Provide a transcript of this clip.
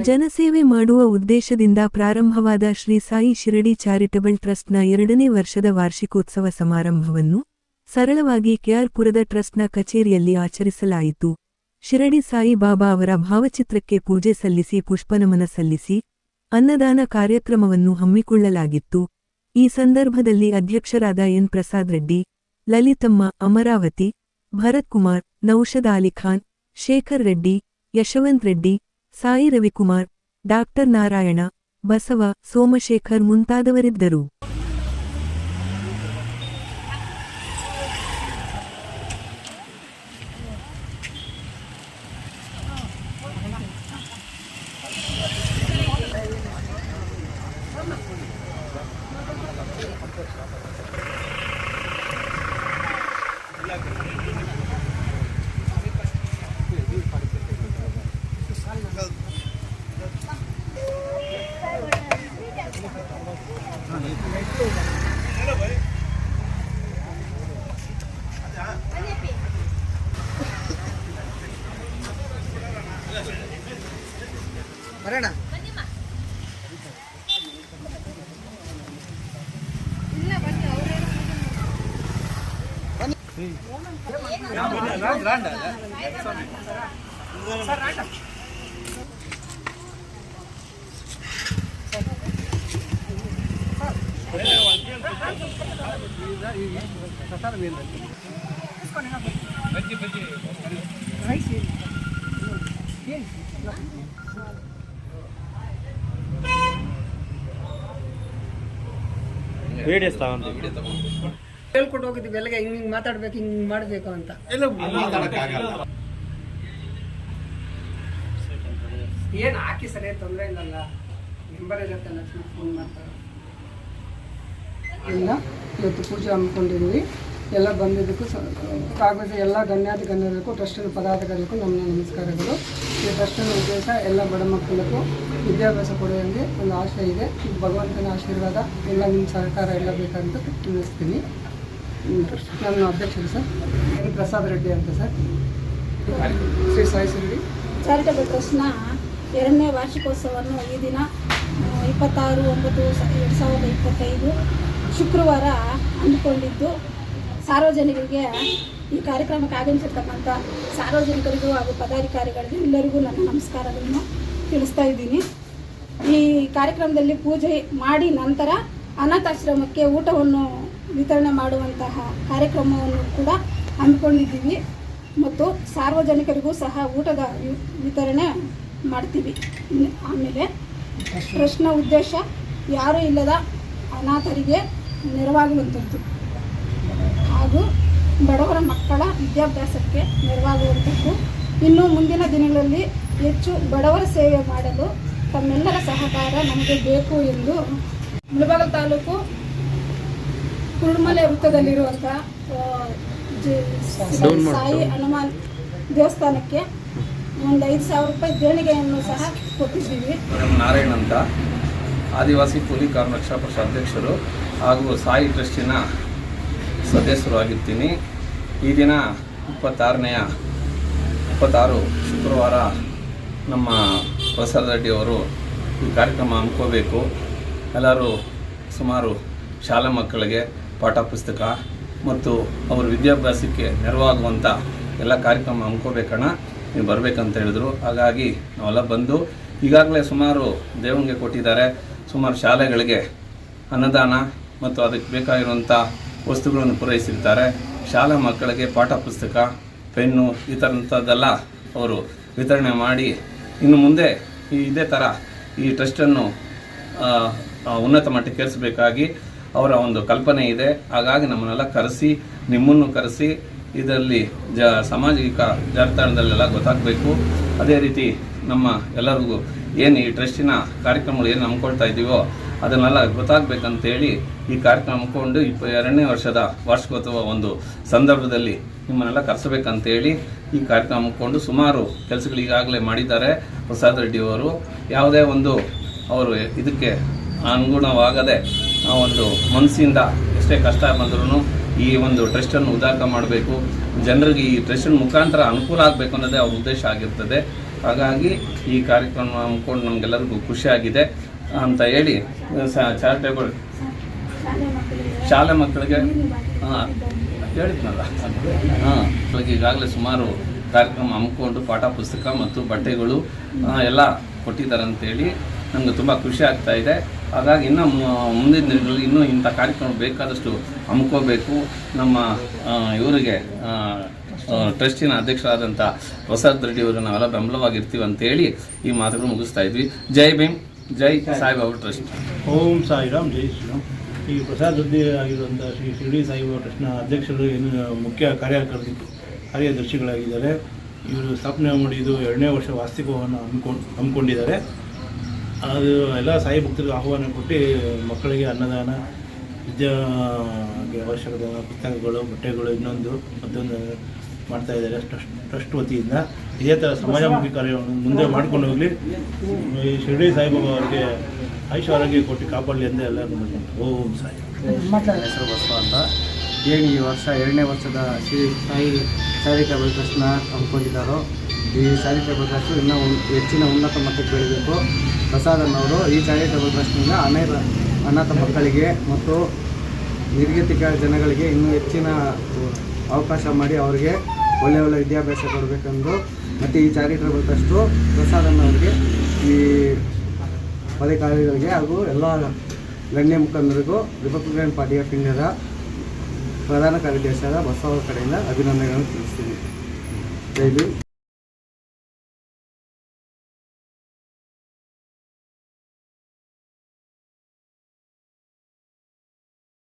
ಜನಸೇವೆ ಮಾಡುವ ಉದ್ದೇಶದಿಂದ ಪ್ರಾರಂಭವಾದ ಶ್ರೀ ಸಾಯಿ ಶಿರಡಿ ಚಾರಿಟಬಲ್ ಟ್ರಸ್ಟ್ನ 2ನೇ ವರ್ಷದ ವಾರ್ಷಿಕೋತ್ಸವ ಸಮಾರಂಭವನ್ನು ಸರಳವಾಗಿ ಕೆಆರ್ಪುರದ ಟ್ರಸ್ಟ್ನ ಕಚೇರಿಯಲ್ಲಿ ಆಚರಿಸಲಾಯಿತು. ಶಿರಡಿ ಸಾಯಿ ಬಾಬಾ ಅವರ ಭಾವಚಿತ್ರಕ್ಕೆ ಪೂಜೆ ಸಲ್ಲಿಸಿ ಪುಷ್ಪನಮನ ಸಲ್ಲಿಸಿ ಅನ್ನದಾನ ಕಾರ್ಯಕ್ರಮವನ್ನು ಹಮ್ಮಿಕೊಳ್ಳಲಾಗಿತ್ತು. ಈ ಸಂದರ್ಭದಲ್ಲಿ ಅಧ್ಯಕ್ಷರಾದ ಎನ್ ಪ್ರಸಾದ್ ರೆಡ್ಡಿ, ಲಲಿತಮ್ಮ, ಅಮರಾವತಿ, ಭರತ್ ಕುಮಾರ್, ನೌಷದ್ ಅಲಿಖಾನ್, ಶೇಖರ್ ರೆಡ್ಡಿ, ಯಶವಂತ್ ರೆಡ್ಡಿ, ಸಾಯಿ ರವಿಕುಮಾರ್, ಡಾಕ್ಟರ್ ನಾರಾಯಣ, ಬಸವ, ಸೋಮಶೇಖರ್ ಮುಂತಾದವರಿದ್ದರು. ಬರೋಣ ಹೇಳ್ಕೊಟ್ಟು ಹೋಗಿದ್ವಿ ಬೆಳಗ್ಗೆ ಹಿಂಗ್ ಮಾತಾಡ್ಬೇಕು, ಹಿಂಗ್ ಮಾಡ್ಬೇಕು ಅಂತ. ಏನ್ ಹಾಕಿ ಸರಿ ತೊಂದ್ರೆ ಇಲ್ಲಲ್ಲ, ನಂಬರ್ ಇರುತ್ತೆ, ಲಕ್ಷ್ಮಿ ಫೋನ್ ಮಾಡ್ತಾರೆ. ಇಲ್ಲ ಇವತ್ತು ಪೂಜೆ ಹಮ್ಮಿಕೊಂಡಿದ್ವಿ. ಎಲ್ಲ ಬಂದಿದ್ದಕ್ಕೂ ಕಾಗದ ಎಲ್ಲ ಗಣ್ಯರಿಗೂ ಟ್ರಸ್ಟಿನ ಪದಾಧಿಕಾರಿಗೂ ನಮ್ಮ ನಮಸ್ಕಾರಗಳು. ಈ ಟ್ರಸ್ಟಿನ ಉದ್ದೇಶ ಎಲ್ಲ ಬಡ ಮಕ್ಕಳಿಗೂ ವಿದ್ಯಾಭ್ಯಾಸ ಕೊಡುವಂಗೆ ಒಂದು ಆಶೆ ಇದೆ. ಭಗವಂತನ ಆಶೀರ್ವಾದ ಎಲ್ಲ ನಿಮ್ಮ ಸಹಕಾರ ಎಲ್ಲ ಬೇಕಂತ ತಿಳಿಸ್ತೀನಿ. ನನ್ನ ಅಧ್ಯಕ್ಷರು ಸರ್ ಎನ್ ಪ್ರಸಾದ್ ರೆಡ್ಡಿ ಅಂತ ಸರ್, ಶ್ರೀ ಸಾಯಿ ಶಿರಡಿ ಚಾರಿಟಬಲ್ ಟ್ರಸ್ಟ್ನ 2ನೇ ವಾರ್ಷಿಕೋತ್ಸವವನ್ನು ಈ ದಿನ 26/9/2025 ಶುಕ್ರವಾರ ಹಮ್ಮಿಕೊಂಡಿದ್ದು, ಸಾರ್ವಜನಿಕರಿಗೆ ಈ ಕಾರ್ಯಕ್ರಮಕ್ಕೆ ಆಗಮಿಸಿರ್ತಕ್ಕಂಥ ಸಾರ್ವಜನಿಕರಿಗೂ ಹಾಗೂ ಪದಾಧಿಕಾರಿಗಳಿಗೂ ಎಲ್ಲರಿಗೂ ನನ್ನ ನಮಸ್ಕಾರಗಳನ್ನು ತಿಳಿಸ್ತಾ ಇದ್ದೀನಿ. ಈ ಕಾರ್ಯಕ್ರಮದಲ್ಲಿ ಪೂಜೆ ಮಾಡಿ ನಂತರ ಅನಾಥಾಶ್ರಮಕ್ಕೆ ಊಟವನ್ನು ವಿತರಣೆ ಮಾಡುವಂತಹ ಕಾರ್ಯಕ್ರಮವನ್ನು ಕೂಡ ಹಮ್ಮಿಕೊಂಡಿದ್ದೀವಿ ಮತ್ತು ಸಾರ್ವಜನಿಕರಿಗೂ ಸಹ ಊಟದ ವಿತರಣೆ ಮಾಡ್ತೀವಿ. ಆಮೇಲೆ ಟ್ರಸ್ಟ್ನ ಉದ್ದೇಶ ಯಾರೂ ಇಲ್ಲದ ಅನಾಥರಿಗೆ ನೆರವಾಗುವಂಥದ್ದು ಹಾಗೂ ಬಡವರ ಮಕ್ಕಳ ವಿದ್ಯಾಭ್ಯಾಸಕ್ಕೆ ನೆರವಾಗುವಂಥದ್ದು. ಇನ್ನು ಮುಂದಿನ ದಿನಗಳಲ್ಲಿ ಹೆಚ್ಚು ಬಡವರ ಸೇವೆ ಮಾಡಲು ತಮ್ಮೆಲ್ಲರ ಸಹಕಾರ ನಮಗೆ ಬೇಕು ಎಂದು ಮುಳಬಾಗಿಲು ತಾಲೂಕು ಕುರುಡ್ಮಲೆ ವೃತ್ತದಲ್ಲಿರುವಂಥ ಸಾಯಿ ಹನುಮಾನ್ ದೇವಸ್ಥಾನಕ್ಕೆ ಒಂದು 5,000 ರೂಪಾಯಿ ದೇಣಿಗೆಯನ್ನು ಸಹ ಕೊಟ್ಟಿದ್ದೀವಿ. ನಾರಾಯಣ ಅಂತ ಆದಿವಾಸಿ ಕೂಲಿ ಕಾರ್ಮಿಕ ಪಕ್ಷ ಅಧ್ಯಕ್ಷರು ಹಾಗೂ ಸಾಯಿ ಟ್ರಸ್ಟಿನ ಸದಸ್ಯರು ಆಗಿರ್ತೀನಿ. ಈ ದಿನ 26 ಶುಕ್ರವಾರ ನಮ್ಮ ಪ್ರಸಾದ್ ರೆಡ್ಡಿ ಅವರು ಈ ಕಾರ್ಯಕ್ರಮ ಹಮ್ಮಿಕೋಬೇಕು. ಎಲ್ಲರೂ ಸುಮಾರು ಶಾಲಾ ಮಕ್ಕಳಿಗೆ ಪಾಠ ಪುಸ್ತಕ ಮತ್ತು ಅವರ ವಿದ್ಯಾಭ್ಯಾಸಕ್ಕೆ ನೆರವಾಗುವಂಥ ಎಲ್ಲ ಕಾರ್ಯಕ್ರಮ ಹಮ್ಮಿಕೋಬೇಕಣ್ಣ, ನೀವು ಬರಬೇಕಂತ ಹೇಳಿದ್ರು. ಹಾಗಾಗಿ ನಾವೆಲ್ಲ ಬಂದು ಈಗಾಗಲೇ ಸುಮಾರು ದೇವನಿಗೆ ಕೊಟ್ಟಿದ್ದಾರೆ. ಸುಮಾರು ಶಾಲೆಗಳಿಗೆ ಅನ್ನದಾನ ಮತ್ತು ಅದಕ್ಕೆ ಬೇಕಾಗಿರುವಂಥ ವಸ್ತುಗಳನ್ನು ಪೂರೈಸಿರ್ತಾರೆ. ಶಾಲಾ ಮಕ್ಕಳಿಗೆ ಪಾಠ ಪುಸ್ತಕ, ಪೆನ್ನು ಈ ಥರದಂಥದ್ದೆಲ್ಲ ಅವರು ವಿತರಣೆ ಮಾಡಿ ಇನ್ನು ಮುಂದೆ ಇದೇ ಥರ ಈ ಟ್ರಸ್ಟನ್ನು ಉನ್ನತ ಮಟ್ಟಕ್ಕೆ ಏರಿಸಬೇಕಾಗಿ ಅವರ ಒಂದು ಕಲ್ಪನೆ ಇದೆ. ಹಾಗಾಗಿ ನಮ್ಮನ್ನೆಲ್ಲ ಕರೆಸಿ, ನಿಮ್ಮನ್ನು ಕರೆಸಿ ಇದರಲ್ಲಿ ಸಾಮಾಜಿಕ ಜಾಲತಾಣದಲ್ಲೆಲ್ಲ ಗೊತ್ತಾಗಬೇಕು. ಅದೇ ರೀತಿ ನಮ್ಮ ಎಲ್ಲರಿಗೂ ಏನು ಈ ಟ್ರಸ್ಟಿನ ಕಾರ್ಯಕ್ರಮಗಳು ಏನು ಹಮ್ಮಿಕೊಳ್ತಾ ಇದ್ದೀವೋ ಅದನ್ನೆಲ್ಲ ಗೊತ್ತಾಗಬೇಕಂತೇಳಿ ಈ ಕಾರ್ಯಕ್ರಮ ಹಮ್ಮಿಕೊಂಡು 2ನೇ ವರ್ಷದ ವಾರ್ಷಿಕೋತ್ಸವ ಒಂದು ಸಂದರ್ಭದಲ್ಲಿ ನಿಮ್ಮನ್ನೆಲ್ಲ ಕರೆಸಬೇಕಂತೇಳಿ ಈ ಕಾರ್ಯಕ್ರಮ ಹಮ್ಮಿಕೊಂಡು ಸುಮಾರು ಕೆಲಸಗಳು ಈಗಾಗಲೇ ಮಾಡಿದ್ದಾರೆ ಪ್ರಸಾದ್ ರೆಡ್ಡಿಯವರು. ಯಾವುದೇ ಒಂದು ಅವರು ಇದಕ್ಕೆ ಅನುಗುಣವಾಗದೆ ಒಂದು ಮನಸ್ಸಿಂದ ಎಷ್ಟೇ ಕಷ್ಟ ಬಂದರೂ ಈ ಒಂದು ಟ್ರಸ್ಟನ್ನು ಉದಾರ ಮಾಡಬೇಕು, ಜನರಿಗೆ ಈ ಟ್ರಸ್ಟಿನ ಮುಖಾಂತರ ಅನುಕೂಲ ಆಗಬೇಕು ಅನ್ನೋದೇ ಅವ್ರ ಉದ್ದೇಶ ಆಗಿರ್ತದೆ. ಹಾಗಾಗಿ ಈ ಕಾರ್ಯಕ್ರಮ ಹಮ್ಮಿಕೊಂಡು ನಮಗೆಲ್ಲರಿಗೂ ಖುಷಿಯಾಗಿದೆ ಅಂತ ಹೇಳಿ ಚಾರಿಟೇಬಲ್ ಶಾಲೆ ಮಕ್ಕಳಿಗೆ ಹೇಳಿದ್ನಲ್ಲ ಮಕ್ಕಳಿಗೆ ಈಗಾಗಲೇ ಸುಮಾರು ಕಾರ್ಯಕ್ರಮ ಹಮ್ಮಿಕೊಂಡು ಪಾಠ ಪುಸ್ತಕ ಮತ್ತು ಬಟ್ಟೆಗಳು ಎಲ್ಲ ಕೊಟ್ಟಿದ್ದಾರೆ ಅಂತೇಳಿ ನಮಗೆ ತುಂಬ ಖುಷಿ ಆಗ್ತಾ ಇದೆ. ಹಾಗಾಗಿ ಇನ್ನು ಮುಂದಿನ ದಿನಗಳಲ್ಲಿ ಇನ್ನೂ ಇಂಥ ಕಾರ್ಯಕ್ರಮ ಬೇಕಾದಷ್ಟು ಹಮ್ಮಿಕೋಬೇಕು. ನಮ್ಮ ಇವರಿಗೆ ಟ್ರಸ್ಟಿನ ಅಧ್ಯಕ್ಷರಾದಂಥ ಪ್ರಸಾದ್ ರೆಡ್ಡಿ ಅವರು ನಾವೆಲ್ಲ ಬೆಂಬಲವಾಗಿರ್ತೀವಿ ಅಂತೇಳಿ ಈ ಮಾತುಗಳು ಮುಗಿಸ್ತಾ ಇದ್ವಿ. ಜೈ ಭೀಮ್, ಜೈ ಸಾಯಿಬಾಬಾ ಟ್ರಸ್ಟ್. ಓಂ ಸಾಯಿರಾಮ್, ಜೈ ಶ್ರೀರಾಮ್. ಈ ಪ್ರಸಾದ್ ರೆಡ್ಡಿ ಆಗಿರುವಂಥ ಶ್ರೀ ಶಿರಡಿ ಸಾಯಿಬಾಬಾ ಟ್ರಸ್ಟ್ನ ಅಧ್ಯಕ್ಷರು ಏನು ಮುಖ್ಯ ಕಾರ್ಯದರ್ಶಿಗಳಾಗಿದ್ದಾರೆ. ಇವರು ಸ್ಥಾಪನೆ ಮಾಡಿದ್ದು 2ನೇ ವರ್ಷ ವಾರ್ಷಿಕವನ್ನು ಹಮ್ಮಿಕೊಂಡಿದ್ದಾರೆ. ಅದು ಎಲ್ಲ ಸಾಯಿ ಭಕ್ತರಿಗೆ ಆಹ್ವಾನ ಕೊಟ್ಟು ಮಕ್ಕಳಿಗೆ ಅನ್ನದಾನ, ವಿದ್ಯಾಗೆ ಅವಶ್ಯಕತೆ ಪುಸ್ತಕಗಳು, ಬಟ್ಟೆಗಳು, ಮತ್ತೊಂದು ಮಾಡ್ತಾಯಿದ್ದಾರೆ ಟ್ರಸ್ಟ್ ವತಿಯಿಂದ. ಇದೇ ಥರ ಸಮಾಜಮುಖಿ ಕಾರ್ಯವನ್ನು ಮುಂದೆ ಮಾಡ್ಕೊಂಡು ಹೋಗಲಿ. ಈ ಶಿರಡಿ ಸಾಯಿಬಾಬಾ ಅವರಿಗೆ ಆಯುಷ್ಯ ಕೊಟ್ಟು ಕಾಪಾಡಲಿ ಅಂತ ಎಲ್ಲರೂ ಓಂ ಸಾಯಿ. ನನ್ನ ಹೆಸರು ಬಸವ ಅಂತ. ಏನು ಈ ವರ್ಷ 2ನೇ ವರ್ಷದ ಶ್ರೀ ಸಾಯಿ ಚಾರಿಟೇಬಲ್ ಟ್ರಸ್ಟ್ನ ಹಮ್ಮಿಕೊಂಡಿದ್ದಾರೋ, ಈ ಚಾರಿಟೇಬಲ್ ಟ್ರಸ್ಟ್ ಇನ್ನೂ ಹೆಚ್ಚಿನ ಉನ್ನತ ಮಟ್ಟಕ್ಕೆ ಬೆಳೀಬೇಕು. ಪ್ರಸಾದನವರು ಈ ಚಾರಿಟೇಬಲ್ ಟ್ರಸ್ಟ್ನಿಂದ ಅನಾಥ ಮಕ್ಕಳಿಗೆ ಮತ್ತು ನಿರ್ಗತಿಕ ಜನಗಳಿಗೆ ಇನ್ನೂ ಹೆಚ್ಚಿನ ಅವಕಾಶ ಮಾಡಿ ಅವರಿಗೆ ಒಳ್ಳೆಯ ವಿದ್ಯಾಭ್ಯಾಸ ಕೊಡಬೇಕೆಂದು ಮತ್ತು ಈ ಚಾರಿಟೇಬಲ್ ಟ್ರಸ್ಟು ಪ್ರಸಾದನವರಿಗೆ, ಈ ಅಧಿಕಾರಿಗಳಿಗೆ ಹಾಗೂ ಎಲ್ಲ ಗಣ್ಯ ಮುಖಂಡರಿಗೂ ರಿಪಬ್ಲಿಕನ್ ಪಾರ್ಟಿ ಆಫ್ ಇಂಡಿಯಾದ ಪ್ರಧಾನ ಕಾರ್ಯದರ್ಶಿಯಾದ ಬಸವ ಕಡೆಯಿಂದ ಅಭಿನಂದನೆಗಳನ್ನು ತಿಳಿಸ್ತೀನಿ. ಜೈ ಭೀಮ್.